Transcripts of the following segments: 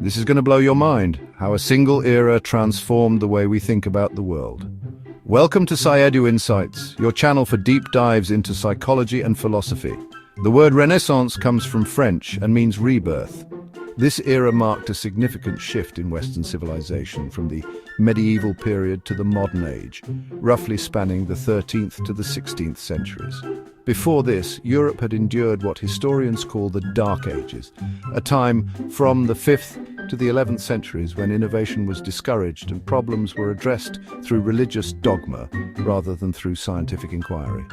This is going to blow your mind, how a single era transformed the way we think about the world. Welcome to PsyEdu Insights, your channel for deep dives into psychology and philosophy. The word Renaissance comes from French and means rebirth. This era marked a significant shift in Western civilization from the medieval period to the modern age, roughly spanning the 13th to the 16th centuries. Before this, Europe had endured what historians call the Dark Ages, a time from the 5th to the 11th centuries when innovation was discouraged and problems were addressed through religious dogma rather than through scientific inquiry.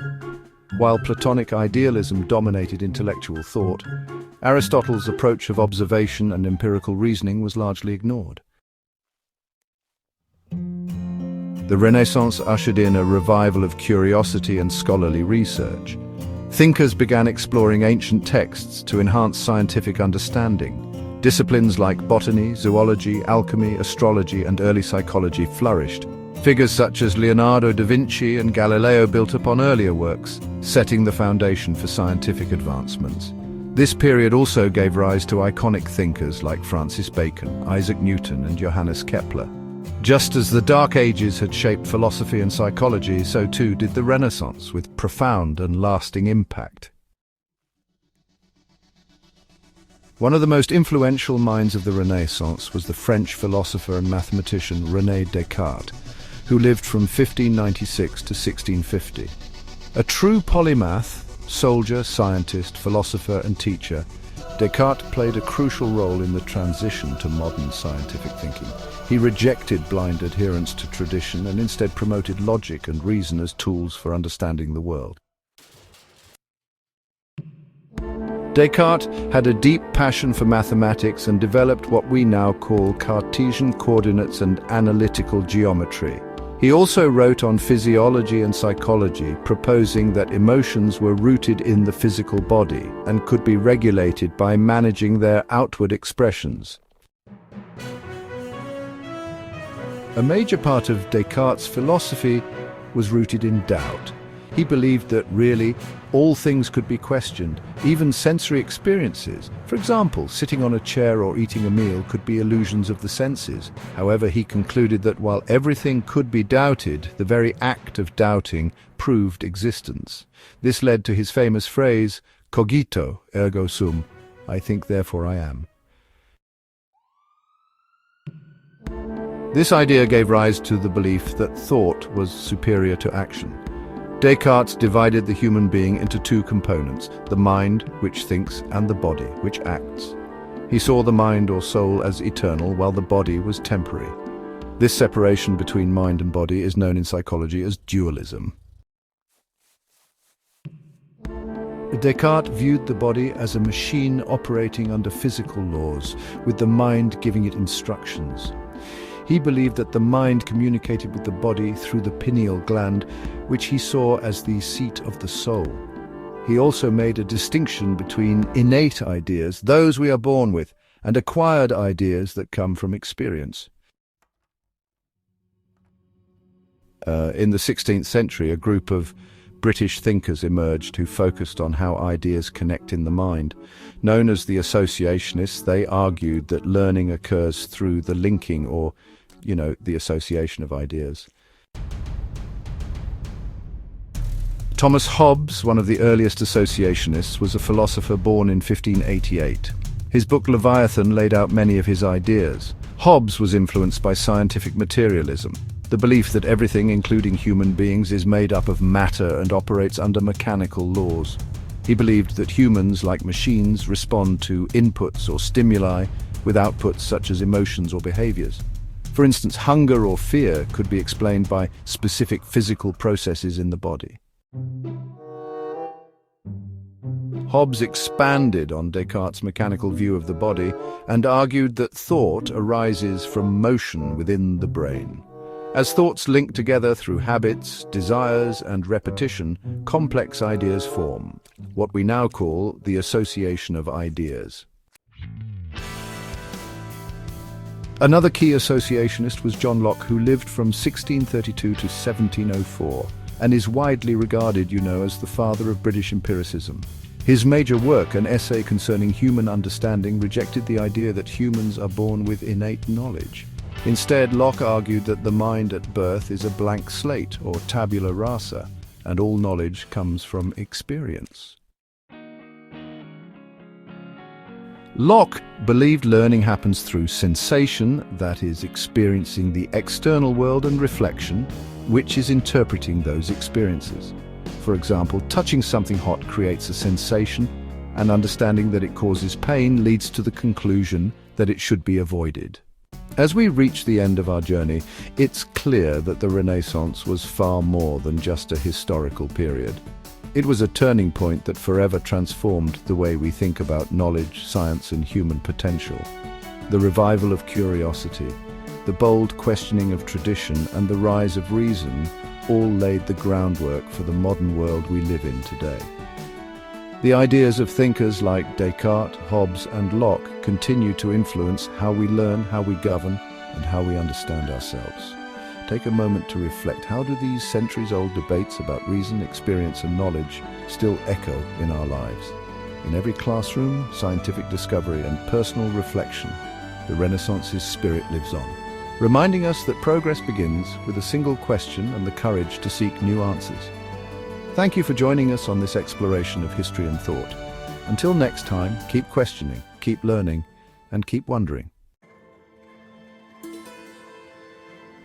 While Platonic idealism dominated intellectual thought, Aristotle's approach of observation and empirical reasoning was largely ignored. The Renaissance ushered in a revival of curiosity and scholarly research. Thinkers began exploring ancient texts to enhance scientific understanding. Disciplines like botany, zoology, alchemy, astrology, and early psychology flourished. Figures such as Leonardo da Vinci and Galileo built upon earlier works, setting the foundation for scientific advancements. This period also gave rise to iconic thinkers like Francis Bacon, Isaac Newton, and Johannes Kepler. Just as the Dark Ages had shaped philosophy and psychology, so too did the Renaissance, with profound and lasting impact. One of the most influential minds of the Renaissance was the French philosopher and mathematician René Descartes, who lived from 1596 to 1650. A true polymath, soldier, scientist, philosopher, and teacher, Descartes played a crucial role in the transition to modern scientific thinking. He rejected blind adherence to tradition and instead promoted logic and reason as tools for understanding the world. Descartes had a deep passion for mathematics and developed what we now call Cartesian coordinates and analytical geometry. He also wrote on physiology and psychology, proposing that emotions were rooted in the physical body and could be regulated by managing their outward expressions. A major part of Descartes' philosophy was rooted in doubt. He believed that really all things could be questioned, even sensory experiences. For example, sitting on a chair or eating a meal could be illusions of the senses. However, he concluded that while everything could be doubted, the very act of doubting proved existence. This led to his famous phrase, Cogito, ergo sum, I think therefore I am. This idea gave rise to the belief that thought was superior to action. Descartes divided the human being into two components, the mind, which thinks, and the body, which acts. He saw the mind or soul as eternal, while the body was temporary. This separation between mind and body is known in psychology as dualism. Descartes viewed the body as a machine operating under physical laws, with the mind giving it instructions. He believed that the mind communicated with the body through the pineal gland, which he saw as the seat of the soul. He also made a distinction between innate ideas, those we are born with, and acquired ideas that come from experience. In the 16th century, a group of British thinkers emerged who focused on how ideas connect in the mind. Known as the associationists, they argued that learning occurs through the linking or the association of ideas. Thomas Hobbes, one of the earliest associationists, was a philosopher born in 1588. His book Leviathan laid out many of his ideas. Hobbes was influenced by scientific materialism, the belief that everything, including human beings, is made up of matter and operates under mechanical laws. He believed that humans, like machines, respond to inputs or stimuli with outputs such as emotions or behaviors. For instance, hunger or fear could be explained by specific physical processes in the body. Hobbes expanded on Descartes' mechanical view of the body and argued that thought arises from motion within the brain. As thoughts link together through habits, desires, and repetition, complex ideas form, what we now call the association of ideas. Another key associationist was John Locke, who lived from 1632 to 1704 and is widely regarded, as the father of British empiricism. His major work, an essay concerning human understanding, rejected the idea that humans are born with innate knowledge. Instead, Locke argued that the mind at birth is a blank slate, or tabula rasa, and all knowledge comes from experience. Locke believed learning happens through sensation, that is, experiencing the external world, and reflection, which is interpreting those experiences. For example, touching something hot creates a sensation, and understanding that it causes pain leads to the conclusion that it should be avoided. As we reach the end of our journey, it's clear that the Renaissance was far more than just a historical period. It was a turning point that forever transformed the way we think about knowledge, science, and human potential. The revival of curiosity, the bold questioning of tradition, and the rise of reason all laid the groundwork for the modern world we live in today. The ideas of thinkers like Descartes, Hobbes, and Locke continue to influence how we learn, how we govern, and how we understand ourselves. Take a moment to reflect. How do these centuries-old debates about reason, experience, and knowledge still echo in our lives? In every classroom, scientific discovery, and personal reflection, the Renaissance's spirit lives on, reminding us that progress begins with a single question and the courage to seek new answers. Thank you for joining us on this exploration of history and thought. Until next time, keep questioning, keep learning, and keep wondering.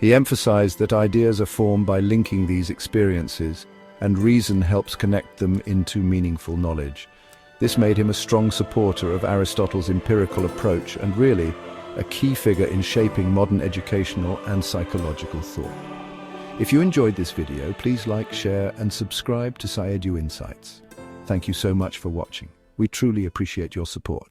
He emphasized that ideas are formed by linking these experiences, and reason helps connect them into meaningful knowledge. This made him a strong supporter of Aristotle's empirical approach and really a key figure in shaping modern educational and psychological thought. If you enjoyed this video, please like, share, and subscribe to PsyEdu Insights. Thank you so much for watching. We truly appreciate your support.